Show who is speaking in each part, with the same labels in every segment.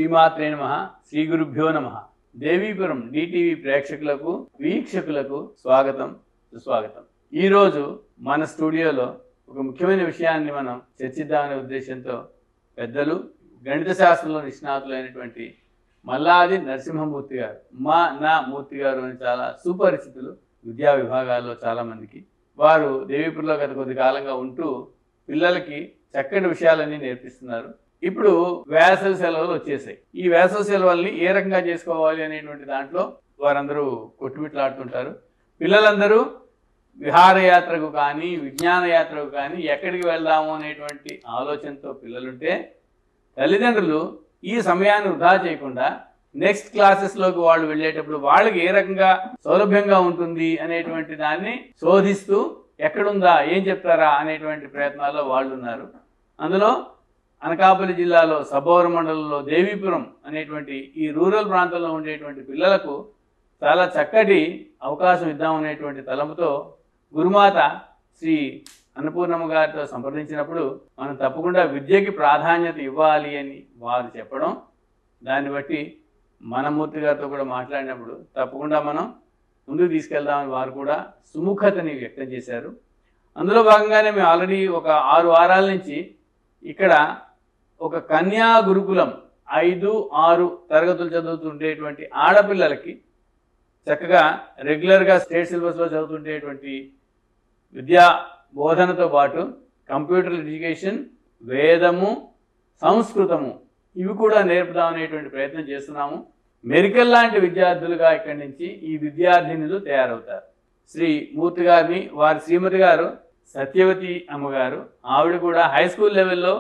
Speaker 1: శ్రీమాత్రే నమః, శ్రీ గురుభ్యో నమః. దేవీపురం డిటివి ప్రేక్షకులకు వీక్షకులకు స్వాగతం, సుస్వాగతం. ఈరోజు మన స్టూడియోలో ఒక ముఖ్యమైన విషయాన్ని మనం చర్చిద్దామనే ఉద్దేశంతో పెద్దలు, గణిత శాస్త్రంలో నిష్ణాతులైనటువంటి మల్లాది నరసింహమూర్తి గారు, నా మూర్తి గారు అని చాలా సుపరిచితులు విద్యా విభాగాల్లో చాలామందికి. వారు దేవీపురంలో గత కొద్ది కాలంగా ఉంటూ పిల్లలకి చక్కటి విషయాలన్నీ నేర్పిస్తున్నారు. ఇప్పుడు వేసవి సెలవులు వచ్చేసాయి. ఈ వేసవి సెలవుల్ని ఏ రకంగా చేసుకోవాలి అనేటువంటి దాంట్లో వారందరూ కొట్టుమిట్లాడుతుంటారు. పిల్లలందరూ విహారయాత్రకు కానీ విజ్ఞాన యాత్రకు కానీ ఎక్కడికి వెళ్దాము అనేటువంటి ఆలోచనతో పిల్లలుంటే తల్లిదండ్రులు ఈ సమయాన్ని వృధా చేయకుండా నెక్స్ట్ క్లాసెస్లోకి వాళ్ళు వెళ్ళేటప్పుడు వాళ్ళకి ఏ రకంగా సౌలభ్యంగా ఉంటుంది అనేటువంటి దాన్ని శోధిస్తూ ఎక్కడుందా, ఏం చెప్తారా అనేటువంటి ప్రయత్నాల్లో వాళ్ళు ఉన్నారు. అందులో అనకాపల్లి జిల్లాలో సబ్బవరం మండలంలో దేవీపురం అనేటువంటి ఈ రూరల్ ప్రాంతంలో ఉండేటువంటి పిల్లలకు చాలా చక్కటి అవకాశం ఇద్దామనేటువంటి తలంపుతో గురుమాత శ్రీ అన్నపూర్ణమ్మ గారితో సంప్రదించినప్పుడు మనం తప్పకుండా విద్యకి ప్రాధాన్యత ఇవ్వాలి అని వారు చెప్పడం, దాన్ని బట్టి మన మూర్తి గారితో కూడా మాట్లాడినప్పుడు తప్పకుండా మనం ముందుకు తీసుకెళ్దామని వారు కూడా సుముఖతని వ్యక్తం చేశారు. అందులో భాగంగానే మేము ఆల్రెడీ ఒక 6 వారాల నుంచి ఇక్కడ ఒక కన్యా గురుకులం 5, 6 తరగతులు చదువుతుండేటువంటి ఆడపిల్లలకి చక్కగా రెగ్యులర్గా స్టేట్ సిలబస్లో చదువుతుండేటువంటి విద్యా బోధనతో పాటు కంప్యూటర్ ఎడ్యుకేషన్, వేదము, సంస్కృతము ఇవి కూడా నేర్పుదామనేటువంటి ప్రయత్నం చేస్తున్నాము. మెరికల్ లాంటి విద్యార్థులుగా ఇక్కడి నుంచి ఈ విద్యార్థినులు తయారవుతారు. శ్రీ మూర్తి గారిని, వారి శ్రీమతి గారు సత్యవతి అమ్మగారు, ఆవిడ కూడా హై స్కూల్ లెవెల్లో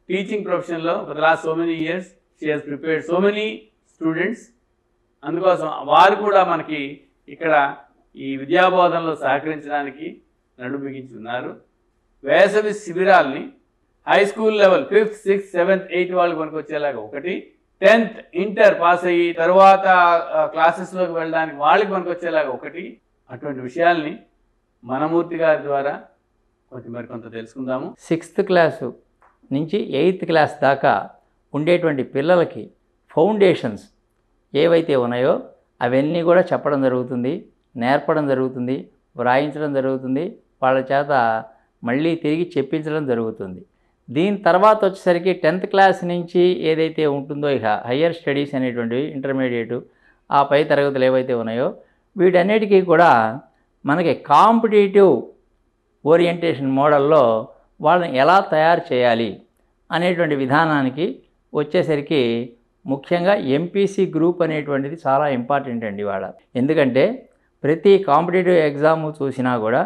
Speaker 1: టీచింగ్ ప్రొఫెషన్లో for the last so many years she has prepared so many students. అందుకోసం వారు కూడా మనకి ఇక్కడ ఈ విద్యాబోధనలో సహకరించడానికి నడుం బిగించున్నారు. వేసవి శిబిరాల్ని high school level 5th, 6th, 7th, 8th వాళ్ళకి మనకు వచ్చేలాగా ఒకటి, 10th ఇంటర్ పాస్ అయ్యి తర్వాత క్లాసెస్లోకి వెళ్ళడానికి వాళ్ళకి మనకు వచ్చేలాగా ఒకటి, అటువంటి విషయాల్ని మనమూర్తి గారి ద్వారా కొంత తెలుసుకుందాము.
Speaker 2: 6th క్లాసు నుంచి 8th క్లాస్ దాకా ఉండేటువంటి పిల్లలకి ఫౌండేషన్స్ ఏవైతే ఉన్నాయో అవన్నీ కూడా చెప్పడం జరుగుతుంది, నేర్పడం జరుగుతుంది, వ్రాయించడం జరుగుతుంది, వాళ్ళ చేత మళ్ళీ తిరిగి చెప్పించడం జరుగుతుంది. దీని తర్వాత వచ్చేసరికి 10th క్లాస్ నుంచి ఏదైతే ఉంటుందో ఇక హయ్యర్ స్టడీస్ అనేటువంటివి, ఇంటర్మీడియట్, ఆ పై తరగతులు ఏవైతే ఉన్నాయో వీటన్నిటికీ కూడా మనకి కాంపిటేటివ్ ఓరియంటేషన్ మోడల్లో వాళ్ళని ఎలా తయారు చేయాలి అనేటువంటి విధానానికి వచ్చేసరికి ముఖ్యంగా ఎంపీసీ గ్రూప్ అనేటువంటిది చాలా ఇంపార్టెంట్ అండి ఇవాళ. ఎందుకంటే ప్రతి కాంపిటేటివ్ ఎగ్జామ్ చూసినా కూడా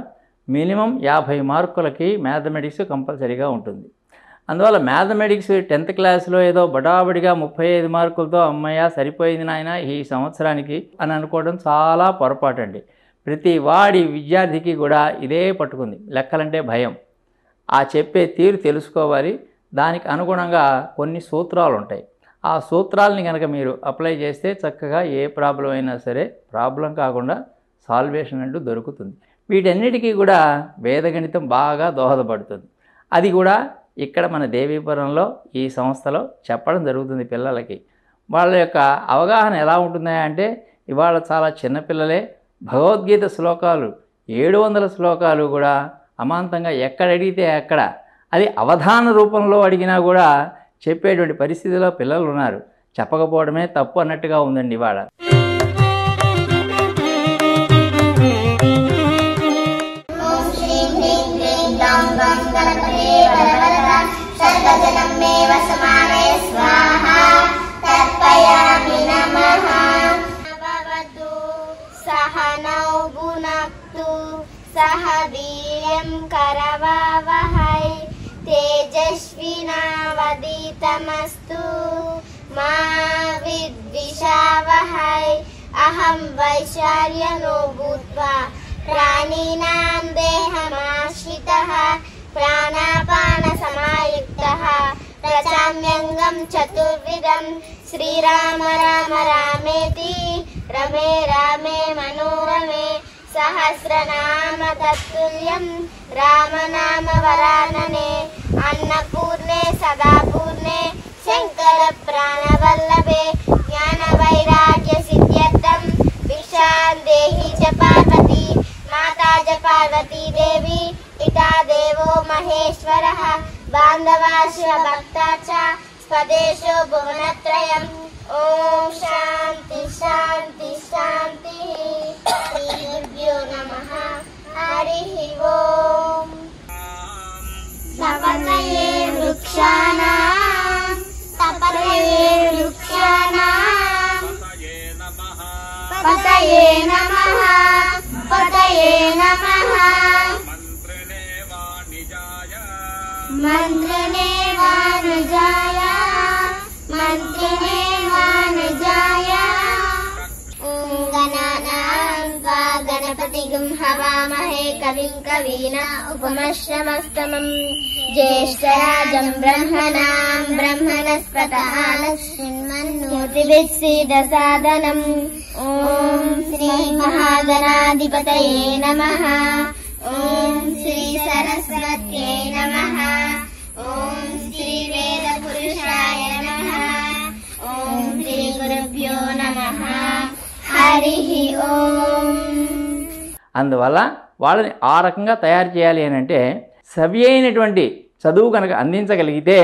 Speaker 2: మినిమం 50 మార్కులకి మ్యాథమెటిక్స్ కంపల్సరీగా ఉంటుంది. అందువల్ల మ్యాథమెటిక్స్ 10th క్లాస్లో ఏదో బడాబడిగా 35 మార్కులతో అమ్మయ్య సరిపోయింది నాయన ఈ సంవత్సరానికి అని అనుకోవడం చాలా పొరపాటు అండి. ప్రతి వాడి విద్యార్థికి కూడా ఇదే పట్టుకుంది, లెక్కలంటే భయం. ఆ చెప్పే తీరు తెలుసుకోవాలి, దానికి అనుగుణంగా కొన్ని సూత్రాలు ఉంటాయి. ఆ సూత్రాలని కనుక మీరు అప్లై చేస్తే చక్కగా ఏ ప్రాబ్లం అయినా సరే ప్రాబ్లం కాకుండా సాల్వేషన్ అంటూ దొరుకుతుంది. వీటన్నిటికీ కూడా వేదగణితం బాగా దోహదపడుతుంది. అది కూడా ఇక్కడ మన దేవీపురంలో ఈ సంస్థలో చెప్పడం జరుగుతుంది పిల్లలకి. వాళ్ళ యొక్క అవగాహన ఎలా ఉంటుందా అంటే ఇవాళ చాలా చిన్నపిల్లలే భగవద్గీత శ్లోకాలు 700 శ్లోకాలు కూడా అమాంతంగా ఎక్కడ అడిగితే అక్కడ, అది అవధాన రూపంలో అడిగినా కూడా చెప్పేటువంటి పరిస్థితిలో పిల్లలు ఉన్నారు. చెప్పకపోవడమే తప్పు అన్నట్టుగా ఉందండి ఇవాళ.
Speaker 3: सह वीर्यं करवावहै तेजस्विनावधीतमस्तु मा विद्विषावहै अहं वैशाल्यनो भूत्वा प्राणिनां देहमाश्रितः प्राणापानसमायुक्तः रचाम्यङ्गं चतुर्विधं श्रीराम राम रामेति रमे रामे मनोरमे सहस्रनाम तत्तुल्यं रामनाम वरानने अन्नपूर्णे सदापूर्णे शंकर प्राणवल्लभे देवी पिता देवो महेश्वरः बान्धवा शिवभक्ता च स्वदेशो भुवनत्रयम् ॐ शान्ति शान्ति शान्तिः श्रीगुरुभ्यो नमः हरिः ओम् तपतये वृक्षाणां पतये नमः पतये नमः मन्त्रिणे वानुजाय ॐ गणानां त्वा गणपतिगं हवामहे कविं कवीना उपमश्रमस्तमं ज्येष्ठराजं ब्रह्मणस्पतः लक्ष्मीन्मन्नोतिभिस्सीदसादनम् ॐ श्रीमहागणाधिपतये नमः ॐ श्री सरस्वत्यै नमः ॐ श्रीवेदपुरुषाय नमः ॐ श्रीगुरुभ्यो नमः हरिः ओम्
Speaker 2: అందువల్ల వాళ్ళని ఆ రకంగా తయారు చేయాలి అని అంటే సవి అయినటువంటి చదువు కనుక అందించగలిగితే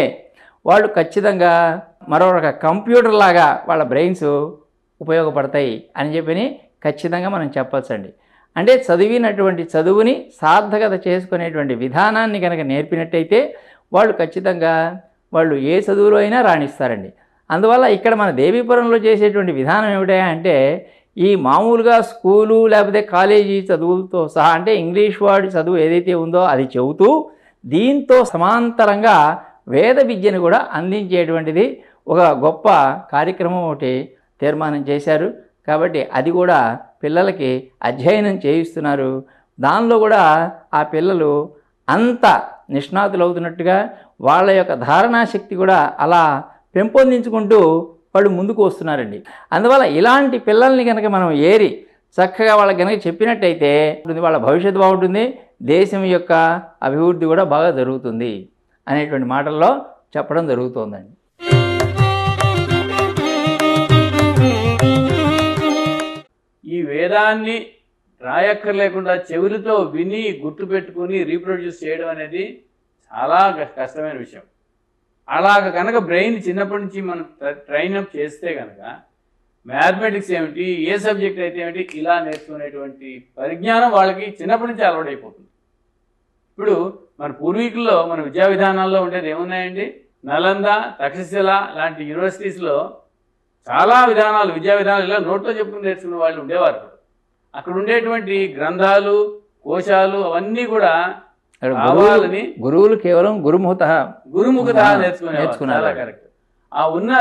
Speaker 2: వాళ్ళు ఖచ్చితంగా మరో రక కంప్యూటర్ లాగా వాళ్ళ బ్రెయిన్స్ ఉపయోగపడతాయి అని చెప్పి ఖచ్చితంగా మనం చెప్పచ్చండి. అంటే చదివినటువంటి చదువుని సార్థకత చేసుకునేటువంటి విధానాన్ని కనుక నేర్పినట్టయితే వాళ్ళు ఖచ్చితంగా వాళ్ళు ఏ చదువులో అయినా రాణిస్తారండి. అందువల్ల ఇక్కడ మన దేవీపురంలో చేసేటువంటి విధానం ఏమిటా అంటే ఈ మామూలుగా స్కూలు లేకపోతే కాలేజీ చదువులతో సహా అంటే ఇంగ్లీష్ వాడి చదువు ఏదైతే ఉందో అది చెబుతూ దీంతో సమాంతరంగా వేద విద్యను కూడా అందించేటువంటిది ఒక గొప్ప కార్యక్రమం ఒకటి తీర్మానం చేశారు. కాబట్టి అది కూడా పిల్లలకి అధ్యయనం చేయిస్తున్నారు. దానిలో కూడా ఆ పిల్లలు అంత నిష్ణాతులు అవుతున్నట్టుగా వాళ్ళ యొక్క ధారణాశక్తి కూడా అలా పెంపొందించుకుంటూ వాళ్ళు ముందుకు వస్తున్నారండి. అందువల్ల ఇలాంటి పిల్లల్ని కనుక మనం ఏరి చక్కగా వాళ్ళకి కనుక చెప్పినట్టయితే వాళ్ళ భవిష్యత్తు బాగుంటుంది, దేశం యొక్క అభివృద్ధి కూడా బాగా జరుగుతుంది అనేటువంటి మాటల్లో చెప్పడం జరుగుతోందండి.
Speaker 1: ఈ వేదాన్ని రాయక్కర్లేకుండా చెవులతో విని గుర్తుపెట్టుకుని రీప్రొడ్యూస్ చేయడం అనేది చాలా కష్టమైన విషయం. అలాగ కనుక బ్రెయిన్ చిన్నప్పటి నుంచి మనం ట్రైనప్ చేస్తే కనుక మ్యాథమెటిక్స్ ఏమిటి, ఏ సబ్జెక్ట్ అయితే ఏమిటి ఇలా నేర్చుకునేటువంటి పరిజ్ఞానం వాళ్ళకి చిన్నప్పటి నుంచి అలవాటైపోతుంది. ఇప్పుడు మన పూర్వీకుల్లో మన విద్యా విధానాల్లో ఉండేది ఏమున్నాయండి, నలంద, తక్షశిల లాంటి యూనివర్సిటీస్లో చాలా విధానాలు విద్యా విధానాలు ఇలా నోట్లో చెప్పుకుని నేర్చుకునే వాళ్ళు ఉండేవారు. అక్కడ ఉండేటువంటి గ్రంథాలు, కోశాలు అవన్నీ కూడా కావాలని
Speaker 2: గురువులు కేవలం గురుముఖత
Speaker 1: నేర్చుకున్నారు. కరెక్ట్. ఆ ఉన్న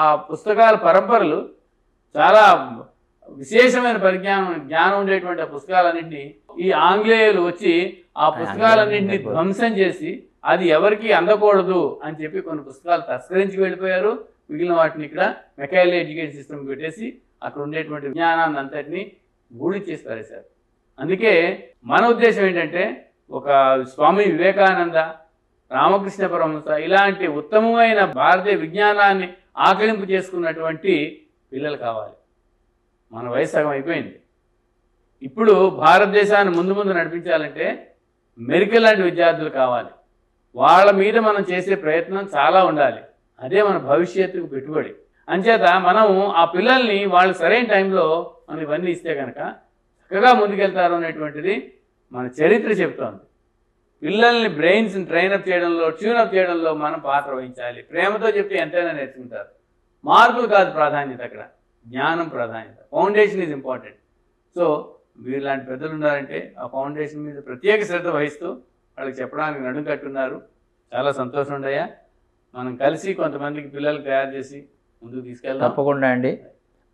Speaker 1: ఆ పుస్తకాల పరంపరలు చాలా విశేషమైన జ్ఞానం ఉండేటువంటి ఆ పుస్తకాలన్నింటినీ ఈ ఆంగ్లేయులు వచ్చి ఆ పుస్తకాలన్నింటినీ ధ్వంసం చేసి అది ఎవరికి అందకూడదు అని చెప్పి కొన్ని పుస్తకాలు తస్కరించి వెళ్ళిపోయారు. మిగిలిన వాటిని ఇక్కడ మెకాలే ఎడ్యుకేషన్ సిస్టమ్ పెట్టేసి అక్కడ ఉండేటువంటి విజ్ఞానాన్ని అంతటినీ బూడి చేసి పారేశారు. అందుకే మన ఉద్దేశం ఏంటంటే ఒక స్వామి వివేకానంద, రామకృష్ణ పరమహంస ఇలాంటి ఉత్తమమైన భారతీయ విజ్ఞానాన్ని ఆకలింపు చేసుకున్నటువంటి పిల్లలు కావాలి. మన వయసు సగం అయిపోయింది. ఇప్పుడు భారతదేశాన్ని ముందు నడిపించాలంటే మెరికల్ లాంటి విద్యార్థులు కావాలి. వాళ్ళ మీద మనం చేసే ప్రయత్నం చాలా ఉండాలి. అదే మన భవిష్యత్తుకు పెట్టుబడి. అంచేత మనం ఆ పిల్లల్ని వాళ్ళు సరైన టైంలో మనం ఇవన్నీ ఇస్తే కనుక చక్కగా ముందుకెళ్తారు అనేటువంటిది మన చరిత్ర చెప్తోంది. పిల్లల్ని బ్రెయిన్స్ని ట్రైనప్ చేయడంలో, ట్యూనప్ చేయడంలో మనం పాత్ర వహించాలి. ప్రేమతో చెప్తే ఎంతైనా నేర్చుకుంటారు. మార్కులు కాదు ప్రాధాన్యత, అక్కడ జ్ఞానం ప్రాధాన్యత. Foundation is important. సో వీళ్ళలాంటి పెద్దలు ఉన్నారంటే ఆ ఫౌండేషన్ మీద ప్రత్యేక శ్రద్ధ వహిస్తూ వాళ్ళకి చెప్పడానికి నడుము కట్టున్నారు. చాలా సంతోషం ఉండయా. మనం కలిసి కొంతమందికి పిల్లలు తయారు చేసి ముందుకు తీసుకెళ్తాం.
Speaker 2: తప్పకుండా అండి.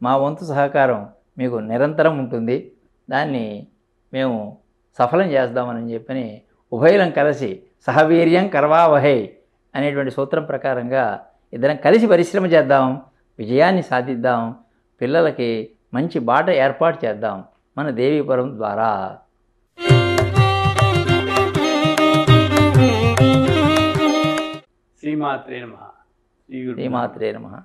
Speaker 2: మా వంతు సహకారం మీకు నిరంతరం ఉంటుంది. దాన్ని మేము సఫలం చేద్దామని చెప్పని ఉభయలం కలిసి సహవీర్యం కర్వావహై అనేటువంటి సూత్రం ప్రకారంగా ఇద్దరం కలిసి పరిశ్రమ చేద్దాం, విజయాన్ని సాధిద్దాం, పిల్లలకి మంచి బాట ఏర్పాటు చేద్దాం మన దేవీపురం ద్వారా.
Speaker 1: శ్రీమాత్రే నమః.
Speaker 2: శ్రీమాత్రే నమః.